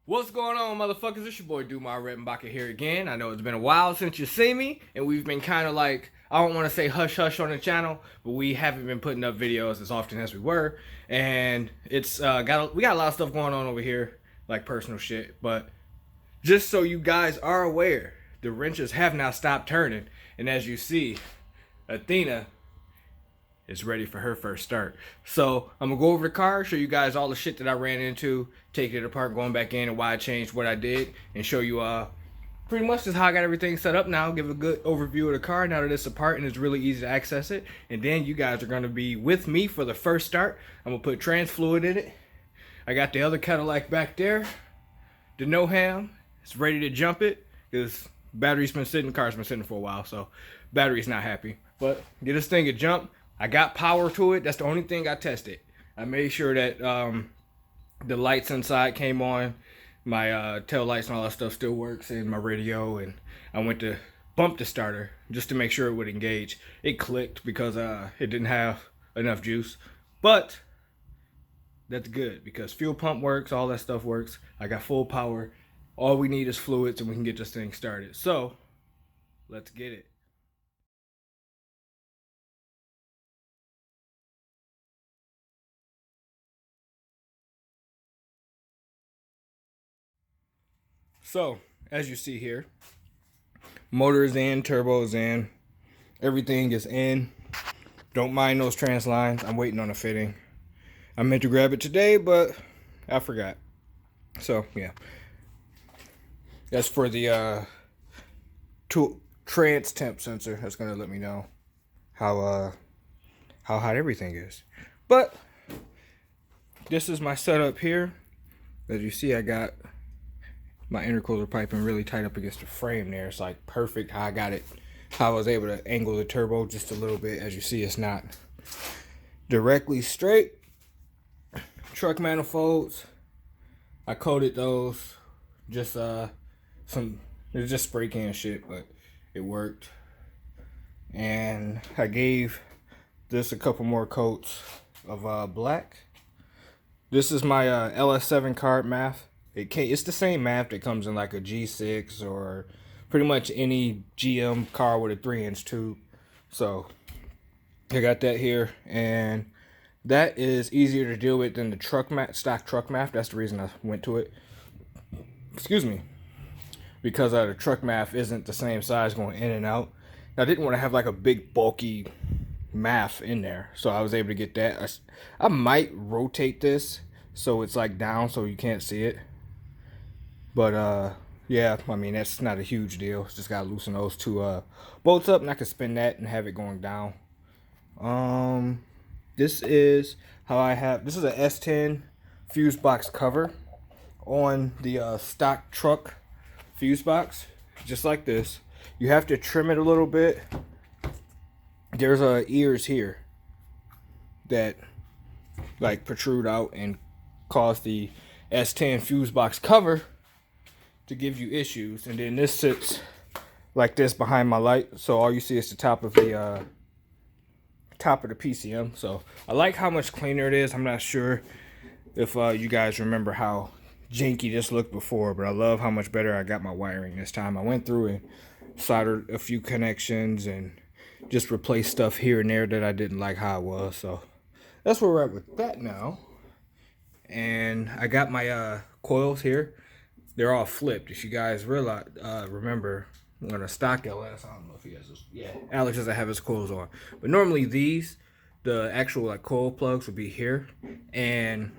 What's going on, motherfuckers? It's your boy Dumar Rettenbacher here again. I know it's been a while since you see me, and we've been kind of like, I don't want to say hush hush on the channel, but we haven't been putting up videos as often as we were, and it's we got a lot of stuff going on over here, like personal shit. But just so you guys are aware, the wrenches have now stopped turning, and as you see, Athena is ready for her first start. So I'm gonna go over the car, show you guys all the shit that I ran into, take it apart, going back in, and why I changed what I did, and show you pretty much just how I got everything set up now. Give a good overview of the car now that it's apart and it's really easy to access it. And then you guys are gonna be with me for the first start. I'm gonna put trans fluid in it. I got the other Cadillac back there, the no-ham. It's ready to jump it because battery's been sitting, the car's been sitting for a while, so battery's not happy. But get this thing a jump. I got power to it. That's the only thing I tested. I made sure that the lights inside came on. My tail lights and all that stuff still works, and my radio. And I went to bump the starter just to make sure it would engage. It clicked because it didn't have enough juice. But that's good because fuel pump works. All that stuff works. I got full power. All we need is fluids and we can get this thing started. So let's get it. So, as you see here, motor is in, turbo is in, everything is in. Don't mind those trans lines. I'm waiting on a fitting. I meant to grab it today, but I forgot. So, yeah. That's for the trans temp sensor. That's going to let me know how hot everything is. But, this is my setup here. As you see, I got my intercooler piping really tight up against the frame there. It's like perfect how I got it, how I was able to angle the turbo just a little bit. As you see, it's not directly straight. Truck manifolds, I coated those, just it was just spray can shit, but it worked. And I gave this a couple more coats of black. This is my LS7 card math. It's the same math that comes in like a G6 or pretty much any GM car with a 3-inch tube. So I got that here, and that is easier to deal with than the stock truck math. That's the reason I went to it. Excuse me, because the truck math isn't the same size going in and out. I didn't want to have like a big bulky math in there, so I was able to get that. I might rotate this so it's like down so you can't see it. But yeah, I mean, that's not a huge deal. Just gotta loosen those two bolts up, and I can spin that and have it going down. This is how this is a S10 fuse box cover on the stock truck fuse box, just like this. You have to trim it a little bit. There's ears here that like protrude out and cause the S10 fuse box cover to give you issues. And then this sits like this behind my light, so all you see is the top of the PCM. So I like how much cleaner it is. I'm not sure if you guys remember how janky this looked before, but I love how much better I got my wiring this time. I went through and soldered a few connections and just replaced stuff here and there that I didn't like how it was. So that's where we're at with that now. And I got my coils here. They're all flipped. If you guys remember on a stock LS, I don't know if he has this. Yeah, Alex doesn't have his coils on. But normally the actual like coil plugs would be here. And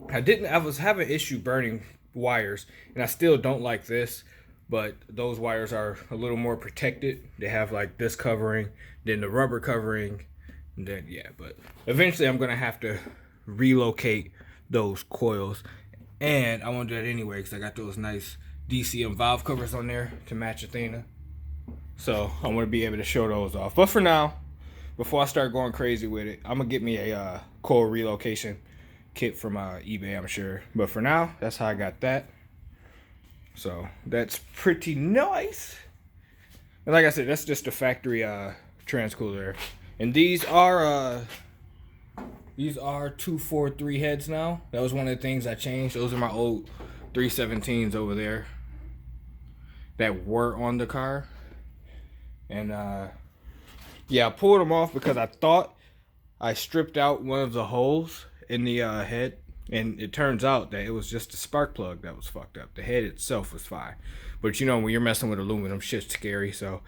I was having issue burning wires, and I still don't like this, but those wires are a little more protected. They have like this covering, then the rubber covering, and then yeah, but eventually I'm gonna have to relocate those coils. And I want to do that anyway because I got those nice DCM valve covers on there to match Athena. So I want to be able to show those off. But for now, before I start going crazy with it, I'm going to get me a coil relocation kit from eBay, I'm sure. But for now, that's how I got that. So that's pretty nice. And like I said, that's just a factory transcooler. And these are 243 heads now. That was one of the things I changed. Those are my old 317s over there that were on the car. And yeah, I pulled them off because I thought I stripped out one of the holes in the head, and it turns out that it was just the spark plug that was fucked up. The head itself was fine, but you know, when you're messing with aluminum, shit's scary. So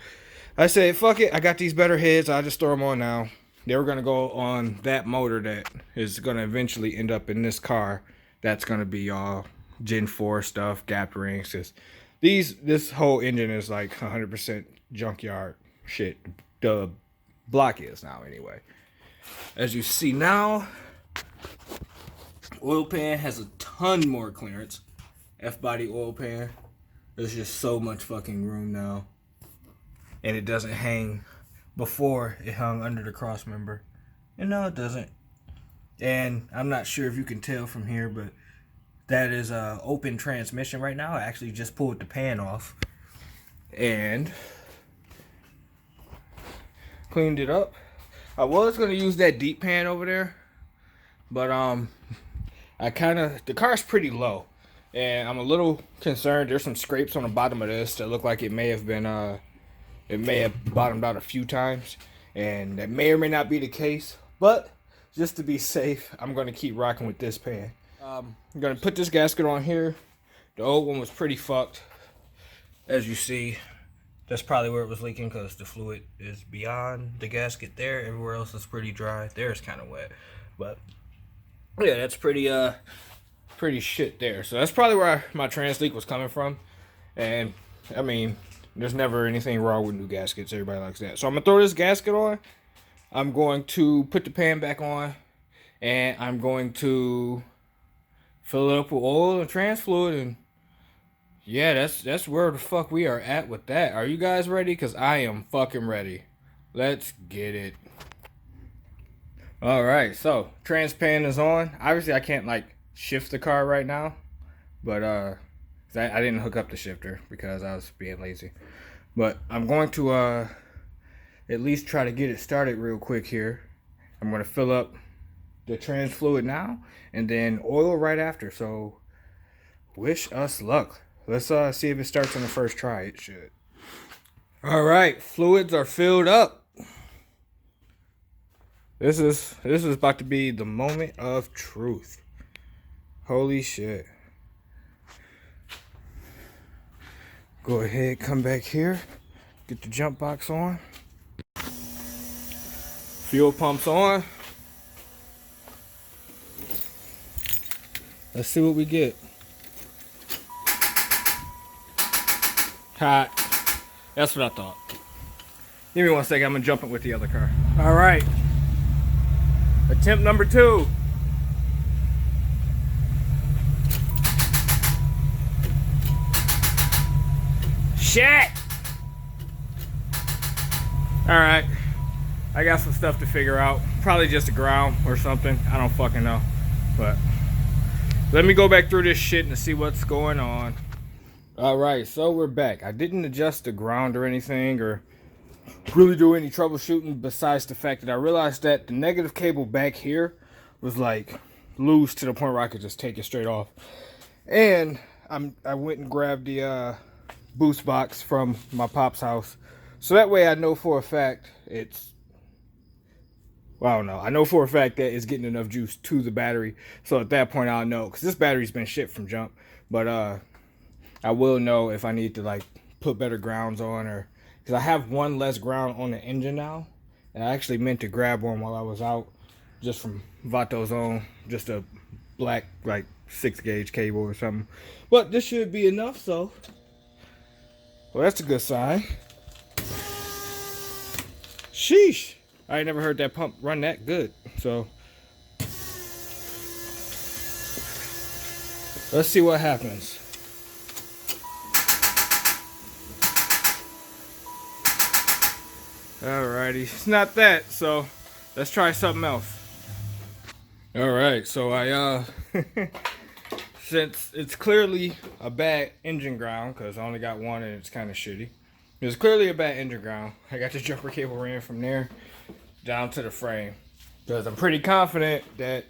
I said, fuck it, I got these better heads, I'll just throw them on now. They were gonna go on that motor that is gonna eventually end up in this car. That's gonna be all Gen 4 stuff, gap rings. Cause this whole engine is like 100% junkyard shit. The block is now anyway. As you see now, oil pan has a ton more clearance. F-body oil pan. There's just so much fucking room now. And it doesn't hang. Before, it hung under the cross member. And no, it doesn't. And I'm not sure if you can tell from here, but that is a open transmission right now. I actually just pulled the pan off and cleaned it up. I was gonna use that deep pan over there, but the car's pretty low, and I'm a little concerned. There's some scrapes on the bottom of this that look like it may have been it may have bottomed out a few times, and that may or may not be the case. But just to be safe, I'm gonna keep rocking with this pan. I'm gonna put this gasket on here. The old one was pretty fucked, as you see. That's probably where it was leaking because the fluid is beyond the gasket there. Everywhere else is pretty dry. There's kind of wet, but yeah, that's pretty shit there. So that's probably where my trans leak was coming from. And I mean, there's never anything wrong with new gaskets. Everybody likes that. So I'm gonna throw this gasket on. I'm going to put the pan back on, and I'm going to fill it up with oil and trans fluid, and yeah, that's where the fuck we are at with that. Are you guys ready? Because I am fucking ready. Let's get it. Alright, so trans pan is on. Obviously I can't like shift the car right now, but I didn't hook up the shifter because I was being lazy. But I'm going to at least try to get it started real quick here. I'm going to fill up the trans fluid now and then oil right after. So wish us luck. Let's see if it starts on the first try. It should. All right, fluids are filled up. This is about to be the moment of truth. Holy shit. Go ahead, come back here. Get the jump box on. Fuel pumps on. Let's see what we get. Hot. That's what I thought. Give me 1 second. I'm gonna jump it with the other car. All right. Attempt number 2. Shit. All right. I got some stuff to figure out. Probably just a ground or something. I don't fucking know. But let me go back through this shit and see what's going on. Alright, so we're back. I didn't adjust the ground or anything or really do any troubleshooting besides the fact that I realized that the negative cable back here was like loose to the point where I could just take it straight off. And I went and grabbed the boost box from my pop's house. So that way I know for a fact I know for a fact that it's getting enough juice to the battery. So at that point I'll know, because this battery's been shit from jump. But I will know if I need to like put better grounds on, or because I have one less ground on the engine now. And I actually meant to grab one while I was out, just from Vato's own, just a black like 6-gauge cable or something. But this should be enough, so well, that's a good sign. Sheesh, I ain't never heard that pump run that good. So let's see what happens. Alrighty, it's not that, so let's try something else. Alright, so I since it's clearly a bad engine ground, because I only got one and it's kind of shitty. It's clearly a bad engine ground. I got the jumper cable ran from there down to the frame, because I'm pretty confident that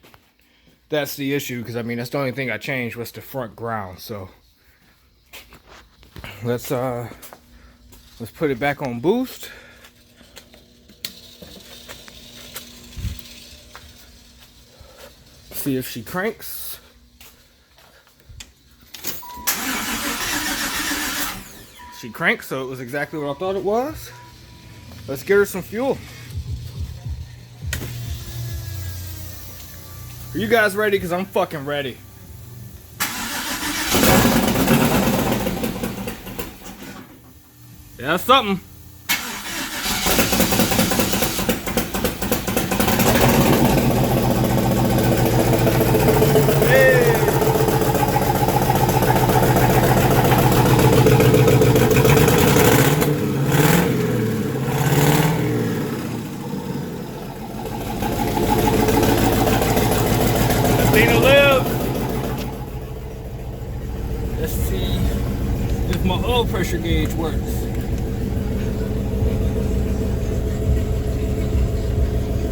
that's the issue, because I mean that's the only thing I changed was the front ground. So let's put it back on boost. See if she cranks. She cranks, so it was exactly what I thought it was. Let's get her some fuel. Are you guys ready? Because I'm fucking ready. Yeah, that's something. Hey. Athena live. Let's see if my oil pressure gauge works.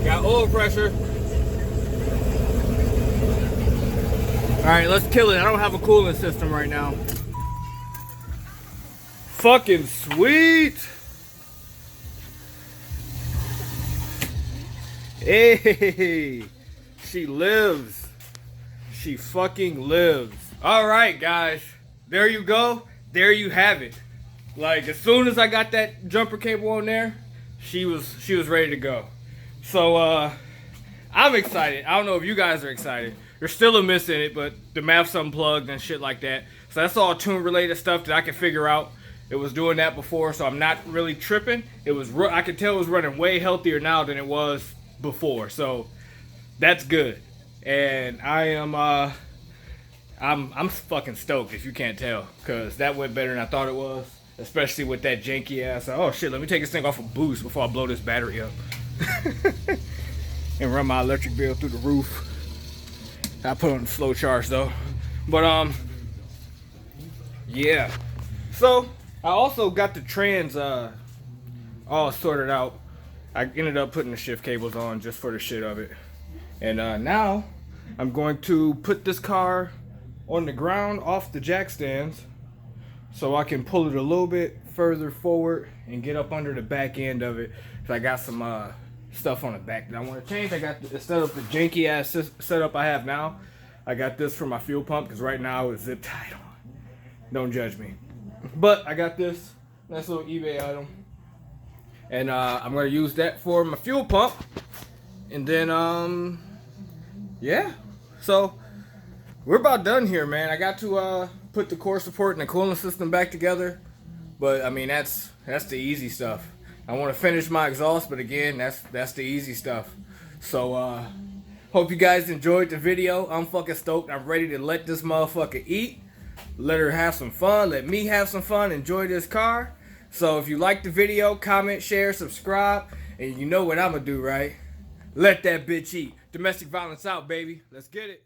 Got oil pressure. Alright, let's kill it. I don't have a cooling system right now. Fucking sweet. Hey, she lives. She fucking lives. Alright, guys. There you go. There you have it. Like, as soon as I got that jumper cable on there, she was ready to go. So, I'm excited. I don't know if you guys are excited. There's still a miss in it, but the math's unplugged and shit like that. So that's all tune related stuff that I can figure out. It was doing that before, so I'm not really tripping. It was, I could tell it was running way healthier now than it was before. So that's good. And I am, I'm fucking stoked if you can't tell, because that went better than I thought it was. Especially with that janky ass. Oh shit, let me take this thing off of boost before I blow this battery up. And run my electric bill through the roof. I put on the slow charge though. But yeah. So I also got the trans all sorted out. I ended up putting the shift cables on just for the shit of it. And now I'm going to put this car on the ground off the jack stands so I can pull it a little bit further forward and get up under the back end of it. So I got some stuff on the back that I want to change. I got, instead of the janky ass setup I have now, I got this for my fuel pump, because right now it's zip tied on. Don't judge me. But I got this nice little eBay item. And I'm going to use that for my fuel pump. And then, yeah. So, we're about done here, man. I got to put the core support and the cooling system back together. But, I mean, that's the easy stuff. I want to finish my exhaust, but again, that's the easy stuff. So, hope you guys enjoyed the video. I'm fucking stoked. I'm ready to let this motherfucker eat. Let her have some fun. Let me have some fun. Enjoy this car. So, if you like the video, comment, share, subscribe. And you know what I'm going to do, right? Let that bitch eat. Domestic violence out, baby. Let's get it.